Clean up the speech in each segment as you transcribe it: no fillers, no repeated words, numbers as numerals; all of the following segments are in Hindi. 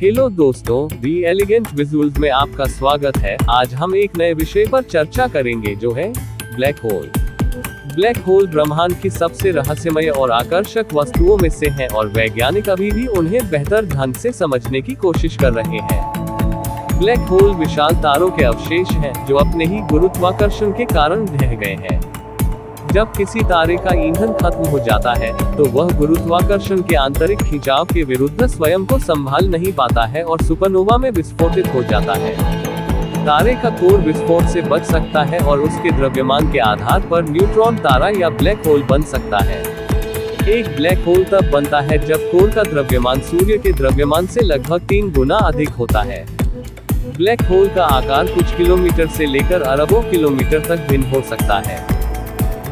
हेलो दोस्तों, दी एलिगेंट विजुअल्स में आपका स्वागत है। आज हम एक नए विषय पर चर्चा करेंगे जो है ब्लैक होल। ब्लैक होल ब्रह्मांड की सबसे रहस्यमय और आकर्षक वस्तुओं में से हैं और वैज्ञानिक अभी भी उन्हें बेहतर ढंग से समझने की कोशिश कर रहे हैं। ब्लैक होल विशाल तारों के अवशेष हैं जो अपने ही गुरुत्वाकर्षण के कारण ढह गए हैं। जब किसी तारे का ईंधन खत्म हो जाता है तो वह गुरुत्वाकर्षण के आंतरिक खिंचाव के विरुद्ध स्वयं को संभाल नहीं पाता है और सुपरनोवा में विस्फोटित हो जाता है। तारे का कोर विस्फोट से बच सकता है और उसके द्रव्यमान के आधार पर न्यूट्रॉन तारा या ब्लैक होल बन सकता है। एक ब्लैक होल तब बनता है जब कोर का द्रव्यमान सूर्य के द्रव्यमान से लगभग 3 गुना अधिक होता है। ब्लैक होल का आकार कुछ किलोमीटर से लेकर अरबों किलोमीटर तक भिन्न हो सकता है।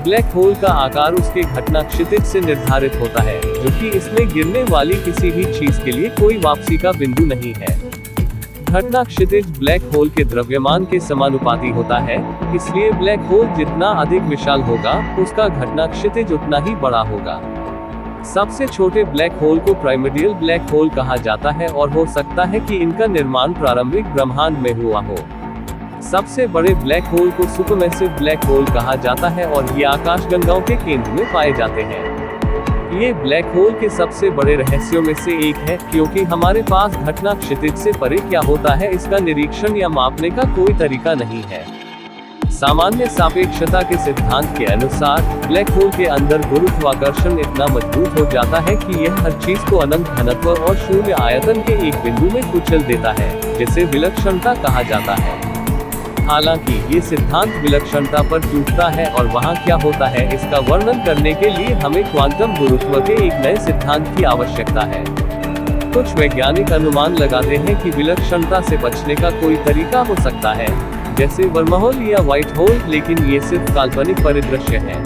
ब्लैक होल का आकार उसके घटना क्षितिज से निर्धारित होता है, जो कि इसमें गिरने वाली किसी भी चीज के लिए कोई वापसी का बिंदु नहीं है। घटना क्षितिज ब्लैक होल के द्रव्यमान के समानुपाती होता है, इसलिए ब्लैक होल जितना अधिक विशाल होगा, उसका घटना क्षितिज उतना ही बड़ा होगा। सबसे छोटे ब्लैक होल को प्राइमर्डियल ब्लैक होल कहा जाता है और हो सकता है कि इनका निर्माण प्रारंभिक ब्रह्मांड में हुआ हो। सबसे बड़े ब्लैक होल को सुपरमैसिव ब्लैक होल कहा जाता है और ये आकाशगंगाओं के केंद्र में पाए जाते हैं। ये ब्लैक होल के सबसे बड़े रहस्यों में से एक है, क्योंकि हमारे पास घटना क्षितिज से परे क्या होता है इसका निरीक्षण या मापने का कोई तरीका नहीं है। सामान्य सापेक्षता के सिद्धांत के अनुसार ब्लैक होल के अंदर गुरुत्वाकर्षण इतना मजबूत हो जाता है कि यह हर चीज को अनंत घनत्व और शून्य आयतन के एक बिंदु में कुचल देता है, जिसे विलक्षणता कहा जाता है। हालांकि ये सिद्धांत विलक्षणता पर टूटता है और वहाँ क्या होता है इसका वर्णन करने के लिए हमें क्वांटम गुरुत्व के एक नए सिद्धांत की आवश्यकता है। कुछ वैज्ञानिक अनुमान लगाते हैं कि विलक्षणता से बचने का कोई तरीका हो सकता है, जैसे वर्महोल या व्हाइट होल, लेकिन ये सिर्फ काल्पनिक परिदृश्य है।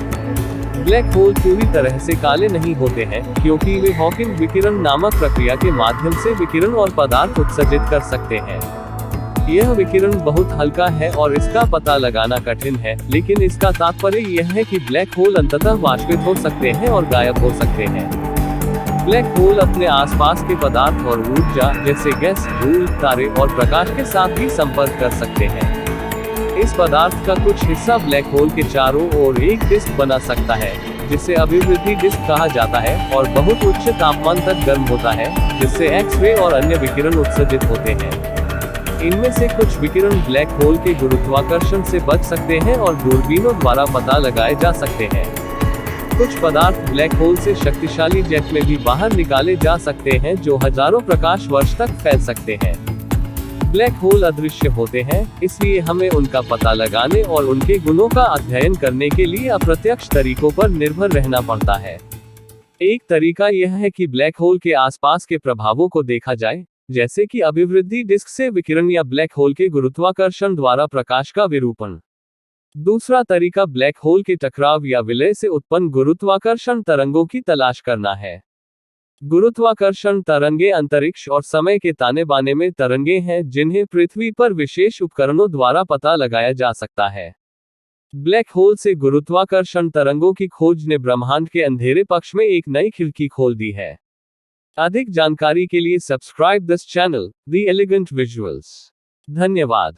ब्लैक होल पूरी तरह से काले नहीं होते हैं, क्योंकि वे हॉकिंग विकिरण नामक प्रक्रिया के माध्यम से विकिरण और पदार्थ उत्सर्जित कर सकते हैं। यह विकिरण बहुत हल्का है और इसका पता लगाना कठिन है, लेकिन इसका तात्पर्य यह है कि ब्लैक होल अंततः वाष्पित हो सकते हैं और गायब हो सकते हैं। ब्लैक होल अपने आसपास के पदार्थ और ऊर्जा जैसे गैस, धूल, तारे और प्रकाश के साथ भी संपर्क कर सकते हैं। इस पदार्थ का कुछ हिस्सा ब्लैक होल के चारों ओर एक डिस्क बना सकता है, जिसे अभिवृद्धि डिस्क कहा जाता है, और बहुत उच्च तापमान तक गर्म होता है, जिससे एक्स-रे और अन्य विकिरण उत्सर्जित होते हैं। इनमें से कुछ विकिरण ब्लैक होल के गुरुत्वाकर्षण से बच सकते हैं और दूरबीनों द्वारा पता लगाए जा सकते हैं। कुछ पदार्थ ब्लैक होल से शक्तिशाली जेट में भी बाहर निकाले जा सकते हैं, जो हजारों प्रकाश वर्ष तक फैल सकते हैं। ब्लैक होल अदृश्य होते हैं, इसलिए हमें उनका पता लगाने और उनके गुणों का अध्ययन करने के लिए अप्रत्यक्ष तरीकों पर निर्भर रहना पड़ता है। एक तरीका यह है कि ब्लैक होल के आसपास के प्रभावों को देखा जाए, जैसे कि अभिवृद्धि डिस्क से विकिरण या ब्लैक होल के गुरुत्वाकर्षण द्वारा प्रकाश का विरूपण। दूसरा तरीका ब्लैक होल के टकराव या विलय से उत्पन्न गुरुत्वाकर्षण तरंगों की तलाश करना है। गुरुत्वाकर्षण तरंगे अंतरिक्ष और समय के ताने बाने में तरंगे हैं, जिन्हें पृथ्वी पर विशेष उपकरणों द्वारा पता लगाया जा सकता है। ब्लैक होल से गुरुत्वाकर्षण तरंगों की खोज ने ब्रह्मांड के अंधेरे पक्ष में एक नई खिड़की खोल दी है। अधिक जानकारी के लिए subscribe this channel, the elegant visuals. धन्यवाद।